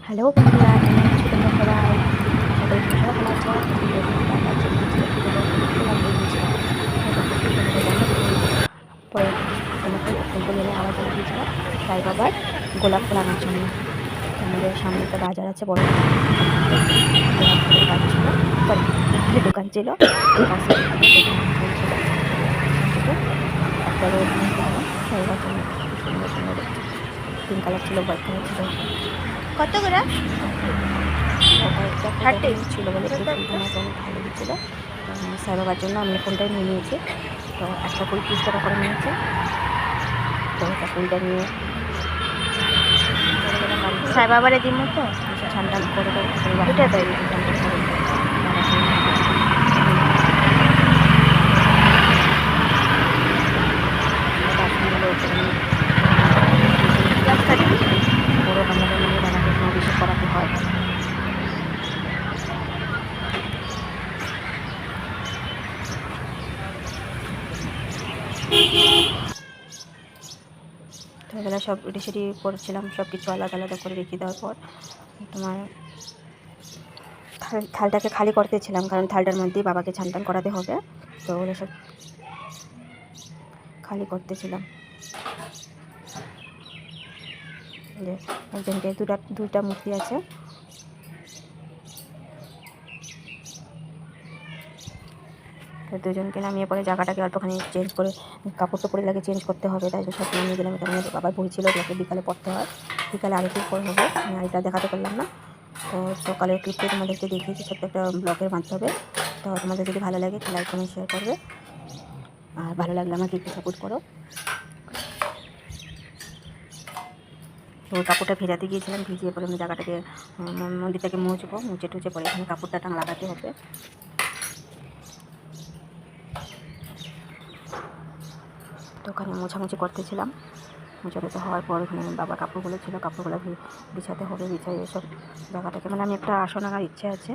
Hello বন্ধুরা, কেমন আছো তোমরা সবাই? আশা করি তোমরা সবাই ভালো আছো। বাবার জন্য আজকে একটু গোলাপ ফুল দিয়েছিলাম। পরে তোমাকে ফুলগুলো নিয়ে আবার জন্য দিয়েছিলাম সাই বাবার গোলাপ ফুল আনার জন্য। আমাদের সামনে একটা বাজার আছে, বড় গোলাপ ফুলের বাজার ছিল, সরি ফুলের দোকান ছিল। পাশে ফুল ছিল, একটা রোড নিয়ে গেলাম সাই বাবার জন্য। সুন্দর সুন্দর পিঙ্ক কালার ছিল, হোয়াইট কালার ছিল। কত করে? কয়েকটা ছিল বলে এই ফুলটা আমাকে অনেক ভালো দিচ্ছিল। সাই বাবার জন্য আমি ফুলটাই নিয়ে নিয়েছি। তো একটা ফুল 30 টাকা করে নিয়েছে। তো একটা ফুলটা নিয়ে সাই বাবারে দিব তো ছান টান করে এটা তাই বড় আমাদের মনে বানাতে অভিষেক করাতে হয়। তো এগুলো সব রেডি সেডি করেছিলাম, সব কিছু আলাদা আলাদা করে রেখে দেওয়ার পর তোমার থালটাকে খালি করতেছিলাম, কারণ থালটার মধ্যেই বাবাকে ছান টান করাতে হবে। তো ওগুলো সব খালি করতেছিলাম। যে একজনকে দুইটা মূর্তি আছে, তো দুজনকে নামিয়ে পরে জায়গাটাকে অল্পখানি চেঞ্জ করে কাপড় টাপড়ে লাগে চেঞ্জ করতে হবে। তাই জন্য সব নামিয়ে দিলাম। এটা আমাদের বাবার বই ছিল, যাকে বিকালে পড়তে হয়। বিকালে আরতি করে হবে, আমি আরেকটা দেখাতে পারলাম না। তো সকালের ক্লিপটা তোমাদেরকে দেখিয়েছি ছোট্ট একটা ব্লগের মাধ্যমে। তো তোমাদের যদি ভালো লাগে তো লাইক কমেন্ট শেয়ার করবে, আর ভালো লাগলে আমাকে একটু সাপোর্ট করো। তো কাপড়টা ভেজাতে গিয়েছিলাম, ভিজিয়ে পরে আমি জায়গাটাকে মন্দিরটাকে মুছবো, মুছে টুচে পরে এখানে কাপড়টা টাং লাগাতে হবে। তো ওখানে মোছামুছি করতেছিলাম। মোছামুছি হওয়ার পর ওখানে বাবা কাপড়গুলো ছিল, কাপড়গুলো বিছাতে হবে। বিছাই এসব জায়গাটাকে মানে আমি একটা আসন আনার ইচ্ছে আছে।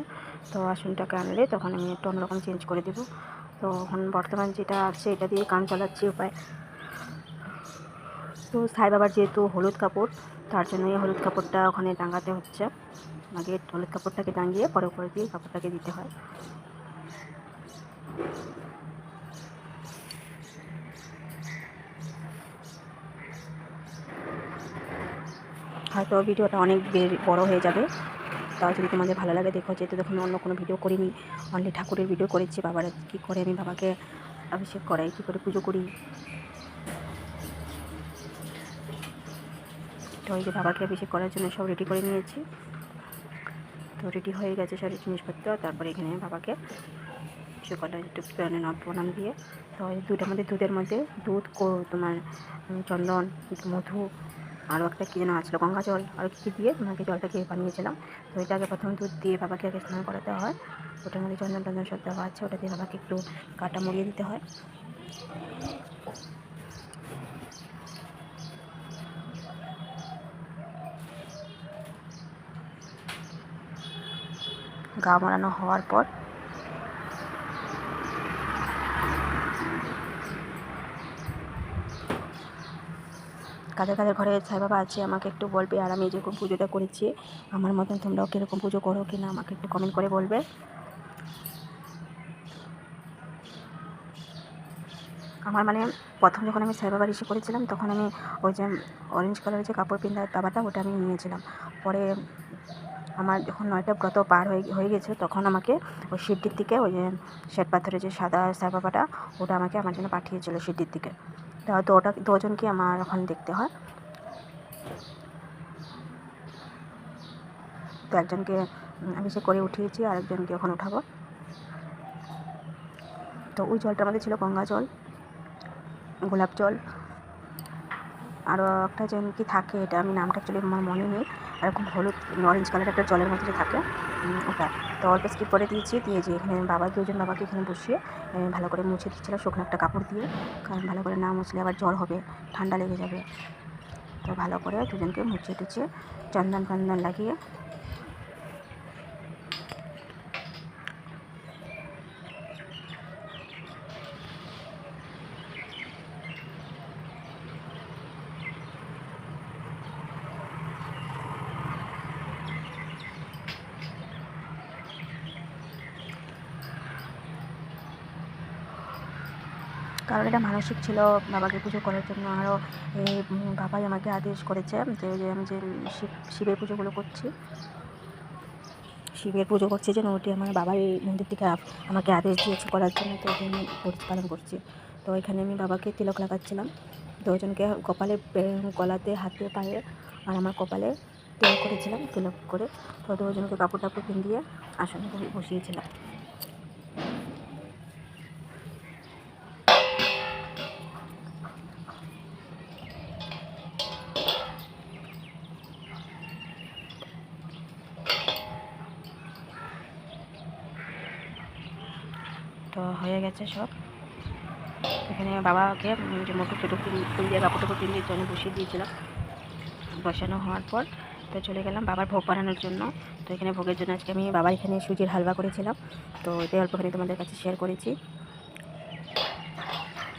তো আসনটাকে আনলে তখন আমি একটু অন্যরকম চেঞ্জ করে দেবো। তো এখন বর্তমান যেটা আছে এটা দিয়ে কাজ চালাচ্ছি উপায়। তো সাই বাবার যেহেতু হলুদ কাপড়, তার জন্য এই হলুদ কাপড়টা ওখানে টাঙাতে হচ্ছে। আগে হলুদ কাপড়টাকে টাঙিয়ে পরে উপরে দিয়ে কাপড়টাকে দিতে হয়। হয়তো ভিডিওটা অনেক বড় হয়ে যাবে, তাও যদি তোমাদের ভালো লাগে দেখো। যেহেতু দেখুন অন্য কোনো ভিডিও করিনি, অনলি ঠাকুরের ভিডিও করেছি। বাবার কী করে আমি বাবাকে অভিষেক করাই, কী করে পুজো করি। তো এই যে বাবাকে অভিষেক করার জন্য সব রেডি করে নিয়েছি। তো রেডি হয়ে গেছে সব জিনিসপত্র। তারপরে এখানে বাবাকে সকালে একটু প্রণাম দিয়ে, তো এই দুধের মধ্যে দুধ তোমার চন্দন, মধু, আরও একটা কী যেন আসলো গঙ্গা জল, আর কী দিয়ে তোমাকে জলটাকে বানিয়েছিলাম। তো এটাকে প্রথম দুধ দিয়ে বাবাকে আগে স্নান করাতে হয়। ওটার মধ্যে চন্দন টন্দন সব দেওয়া আছে, ওটা দিয়ে বাবাকে একটু কাটা মুড়িয়ে দিতে হয়। গা মারানো হওয়ার পর কাদের কাদের ঘরে সাই বাবা আছে আমাকে একটু বলবে। আর আমি যেরকম পুজোটা করেছি আমার মতন তোমরাও কীরকম পুজো করো কি না আমাকে একটু কমেন্ট করে বলবে। আমার মানে প্রথম যখন আমি সাই বাবার ইসে করেছিলাম তখন আমি ওই যে অরেঞ্জ কালারের যে কাপড় পিন্ধার বাবাটা ওটা আমি নিয়েছিলাম। পরে আমার যখন 9টা ব্রত পার হয়ে গেছে তখন আমাকে ওই সিদ্ধির দিকে ওই যে শ্বেত পাথরের যে সাদা সাই বাবাটা ওটা আমাকে আমার জন্য পাঠিয়েছিল সিদ্ধির দিকে। তো ওটা দুজনকে আমার ওখানে দেখতে হয়। তো একজনকে আমি সে করে উঠিয়েছি, আর একজনকে ওখানে উঠাবো। তো ওই জলটা আমাদের ছিল গঙ্গা জল, গোলাপ জল, আরও একটা যেন কি থাকে, এটা আমি নামটা অ্যাকচুয়ালি আমার মনে নেই। এরকম হলুদ অরেঞ্জ কালার একটা জলের মধ্যে যে থাকে ওটা। তো অল্প স্কিপ করে দিয়েছি, দিয়ে যে এখানে দুজন বাবাকে এখানে বসিয়ে ভালো করে মুছে দিচ্ছিলাম শুকনো একটা কাপড় দিয়ে, কারণ ভালো করে না মুছলে আবার জ্বর হবে, ঠান্ডা লেগে যাবে। তো ভালো করে দুজনকে মুছে টুছে চন্দন টন্দন লাগিয়ে কারণ এটা মানসিক ছিল বাবাকে পুজো করার জন্য। আরও এই বাবাই আমাকে আদেশ করেছে যে আমি যে শিবের পুজোগুলো করছি, শিবের পুজো করছি যেন ওটি আমার বাবাই মন্দির থেকে আমাকে আদেশ দিয়েছে করার জন্য, তো ওটি আমি পালন করছি। তো এখানে আমি বাবাকে তিলক লাগাচ্ছিলাম, দুজনকে কপালে, গলাতে, হাতে, পায়ে আর আমার কপালে তিলক করেছিলাম, তিলক করে তো দুজনকে কাপড় টাপড় পিন্দিয়ে আসনে বসিয়েছিলাম। তো হয়ে গেছে সব। এখানে বাবাকে যে মোটর ছোটো ফুল দিয়ে কাপড় টাপড় পিন্দিয়ে জন্য বসিয়ে দিয়েছিলাম। বসানো হওয়ার পর তো চলে গেলাম বাবার ভোগ বানানোর জন্য। তো এখানে ভোগের জন্য আজকে আমি বাবার এখানে সুজির হালুয়া করেছিলাম, তো এটাই অল্পখানি তোমাদের কাছে শেয়ার করেছি।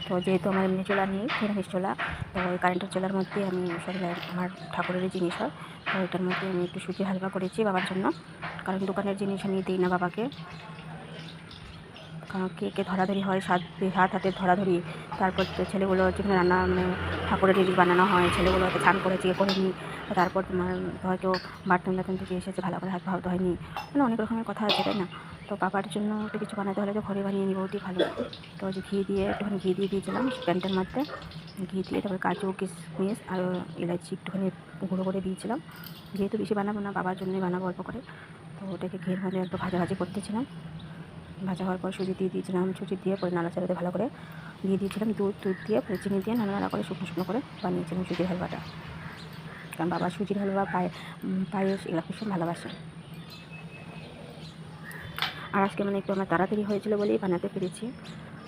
তো যেহেতু আমার এমনি চোলা নেই, নিরামিষ চোলা, তো ওই কারেন্টের চোলার মধ্যে আমি সব আমার ঠাকুরেরই জিনিস হয়, তো এটার মধ্যে আমি একটু সুজির হালুয়া করেছি বাবার জন্য। কারণ দোকানের জিনিস আমি দিই না বাবাকে, কারণ কে ধরাধরি হয়, হাত হাতের ধরাধরি। তারপর তো ছেলেগুলো যেখানে রান্না মানে ঠাকুরের জিনিস বানানো হয়, সেগুলো হয়তো স্নান করে চেয়ে করে নিই, তারপর তোমার হয়তো বাথরুম থেকে এসেছে ভালো করে হাত ধোয়া হয়নি, মানে অনেক রকমের কথা আছে, তাই না? তো বাবার জন্য একটু কিছু বানাতে হলে তো ঘরে বানিয়ে নিব, ওটি ভালো। তো যে ঘি দিয়ে একটুখানি ঘি দিয়ে দিয়েছিলাম প্যান্টের মধ্যে, ঘি দিয়ে তারপরে কাজু কিশমিশ আর এলাচি একটুখানি গুঁড়ো করে দিয়েছিলাম। যেহেতু বেশি বানাবো না, বাবার জন্যই বানাবো অল্প করে, তো ওটাকে ঘিয়ের মধ্যে একটু ভাজাভাজি করতেছিলাম। ভাজা হওয়ার পর সুজি দিয়ে দিয়েছিলাম, সুজি দিয়ে পরে নাড়াচাড়াতে ভালো করে দিয়ে দিয়েছিলাম, দুধ দিয়ে পরে চিনি দিয়ে নাড়া করে শুকনো করে বানিয়েছিলাম সুজির হালুয়াটা। কারণ বাবা সুজির হালুয়া পায়েস এগুলো ভীষণ ভালোবাসে। আর আজকে মানে একটু আমার তাড়াতাড়ি হয়েছিল বলেই বানাতে পেরেছি,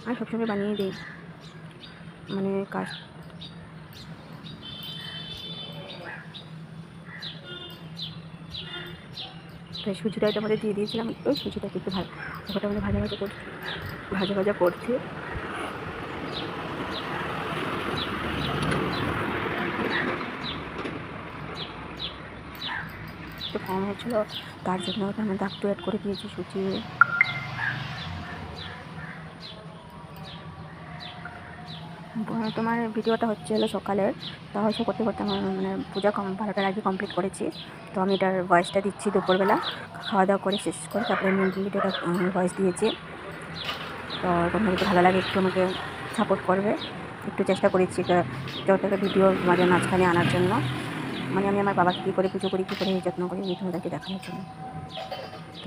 আর সবসময় বানিয়ে দিই মানে কাজ। তো সুজিটা এটা মধ্যে দিয়ে দিয়েছিলাম, ওই সুজিটাকে একটু ওটা মধ্যে ভাজা করছি। একটু কম হয়েছিলো, তার জন্য ওখানে একটু অ্যাড করে দিয়েছি সুজি। তোমার ভিডিওটা হলো সকালের, তা হয়তো করতে আমার মানে পূজা 12টার আগে কমপ্লিট করেছি। তো আমি এটার ভয়েসটা দিচ্ছি দুপুরবেলা খাওয়া দাওয়া করে শেষ করে, তারপরে আমি ভিডিওটা ভয়েস দিয়েছি। তো তোমার যদি ভালো লাগে একটু আমাকে সাপোর্ট করবে, একটু চেষ্টা করেছি যতটা ভিডিও তোমাদের মাঝখানে আনার জন্য, মানে আমি আমার বাবাকে কী করে পুজো করি, কী করে যত্ন করি, এই তোমাদেরকে দেখানোর জন্য।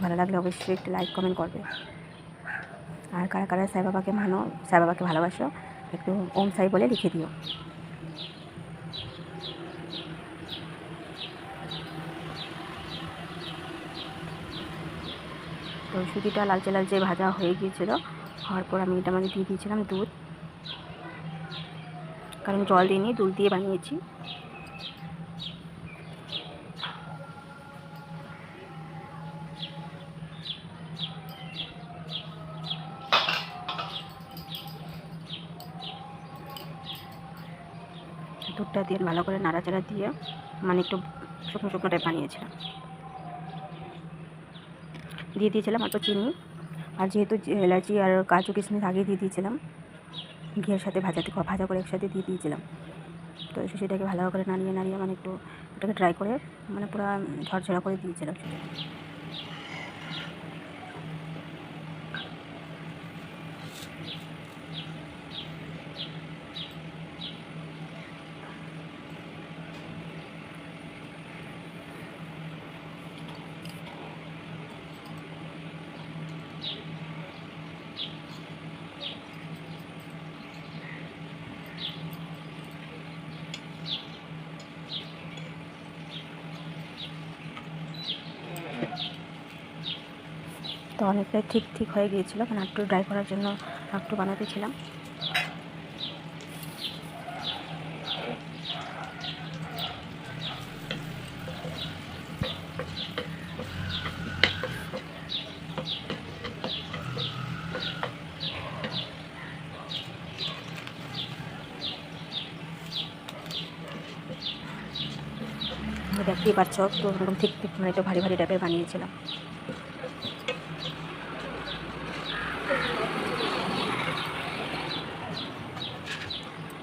ভালো লাগলে অবশ্যই একটু লাইক কমেন্ট করবে। আর কারা কারা সাই বাবাকে মানো, সাই বাবাকে ভালোবাসো, একটু ওম সাই বলে লিখে দিও। তো সুজিটা লালচে ভাজা হয়ে গিয়েছিলো, হওয়ার পর আমি এটা মধ্যে দিয়ে দিয়েছিলাম দুধ, কারণ জল দিইনি, দুধ দিয়ে বানিয়েছি। দুধটা দিয়ে ভালো করে নাড়াচাড়া দিয়ে মানে একটু শুকনো টাইপ বানিয়েছিলাম। দিয়ে দিয়েছিলাম অল্প চিনি, আর যেহেতু এলাচি আর কাজু কিশমিশ আগে দিয়ে দিয়েছিলাম, ঘিয়ের সাথে ভাজা করে একসাথে দিয়ে দিয়েছিলাম। তো সেটাকে ভালো করে নাড়িয়ে মানে একটু এটাকে ড্রাই করে মানে পুরো ঝরঝরা করে দিয়েছিলাম সেটা। তো অনেকটাই ঠিক হয়ে গিয়েছিলো, মানে একটু ড্রাই করার জন্য একটু বানাতেছিলাম। দেখতেই পাচ্ছ তো এরকম ঠিক মানে একটু ভারী টাইপের বানিয়েছিলাম।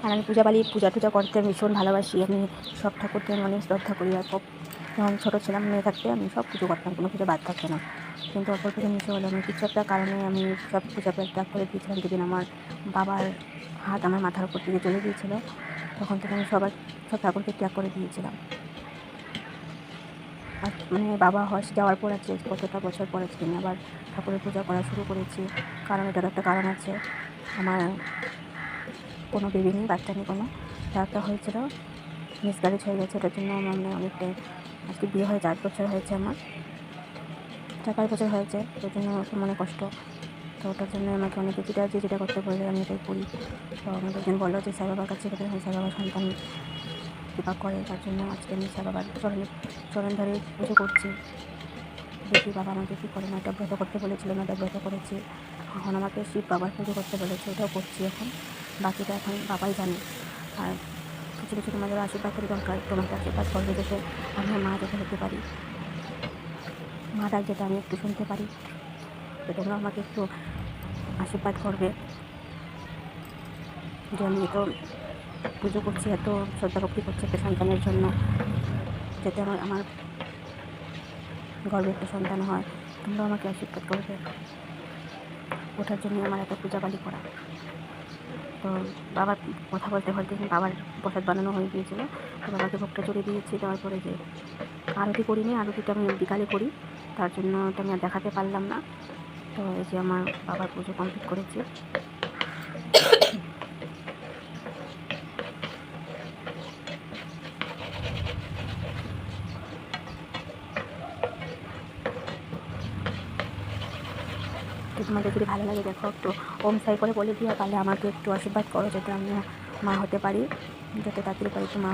আর আমি পূজা টুজা করতে ভীষণ ভালোবাসি। আমি সব ঠাকুরকে আমি অনেক শ্রদ্ধা করি। আর যখন ছোটো ছিলাম, মেয়ে থাকতে আমি সব পুজো করতাম, কোনো পুজো বাদ থাকতো না। কিন্তু অল্প কিছু মিশে হলো, আমি কিছু একটা কারণে আমি সব পূজা ত্যাগ করে দিয়েছিলাম। যেদিন আমার বাবার হাত আমার মাথার উপর দিকে চলে গিয়েছিল, তখন থেকে আমি সব ঠাকুরকে ত্যাগ করে দিয়েছিলাম। আর মানে বাবা যাওয়ার পর আছে কতটা বছর পরে আমি আবার ঠাকুরের পূজা করা শুরু করেছি। কারণ এটার একটা কারণ আছে। আমার কোনো বেবি নেই, বাচ্চা নেই কোনো। একটা হয়েছিল, মিসক্যারেজ হয়ে গেছে। এটার জন্য আমার মানে অনেকটাই, আজকে বিয়ে হয়ে 4 বছর হয়েছে, আমার 4-5 বছর হয়েছে। ওই জন্য খুব মনে কষ্ট। তো ওটার জন্য আমাকে অনেকে যেটা করতে বলে আমি এটাই করি। তো আমাকে একজন বললো যে সাই বাবার কাছে গেলে সাই বাবার সন্তান কৃপা করে। তার জন্য আজকে আমি সাই বাবার চরণ ধরে পুজো করছি। দেখি বাবা আমাকে কী করে। একটা ব্রত করতে বলেছিল, একটা ব্রত করেছি। এখন আমাকে শিব বাবার পুজো করতে বলেছে, ওটাও করছি এখন। বাকিটা এখন বাবাই জানে। আর কিছু কিছু তোমাদের আশীর্বাদের দরকার। তোমাকে আশীর্বাদ করবে যাতে আমার মা যাতে হতে পারি, মা ডাক যেটা আমি একটু শুনতে পারি। তো তোমরা আমাকে একটু আশীর্বাদ করবে যে আমি এত পুজো করছি, এত শ্রদ্ধা ভক্তি করছি একটা সন্তানের জন্য, যাতে আমার গর্বে একটা সন্তান হয়। তোমরা আমাকে আশীর্বাদ করবে। ওঠার জন্য আমার এত পূজাবালি করা। তো বাবার কথা বলতে বলতে বাবার প্রসাদ বানানো হয়ে গিয়েছিল। তো বাবাকে ভোগটা চড়িয়ে দিয়েছি। দেওয়ার পরে যে আরতি করিনি, আরতিটা আমি বিকালে করি, তার জন্য ওটা আমি আর দেখাতে পারলাম না। তো এই যে আমার বাবার পুজো কমপ্লিট করেছি। তো তোমাদের যদি ভালো লাগে দেখো, একটু ওম সাই করে বলে দিও, তাহলে আমাকে একটু আশীর্বাদ করো যাতে আমি মা হতে পারি, যাতে তাড়াতাড়ি পারি একটু মা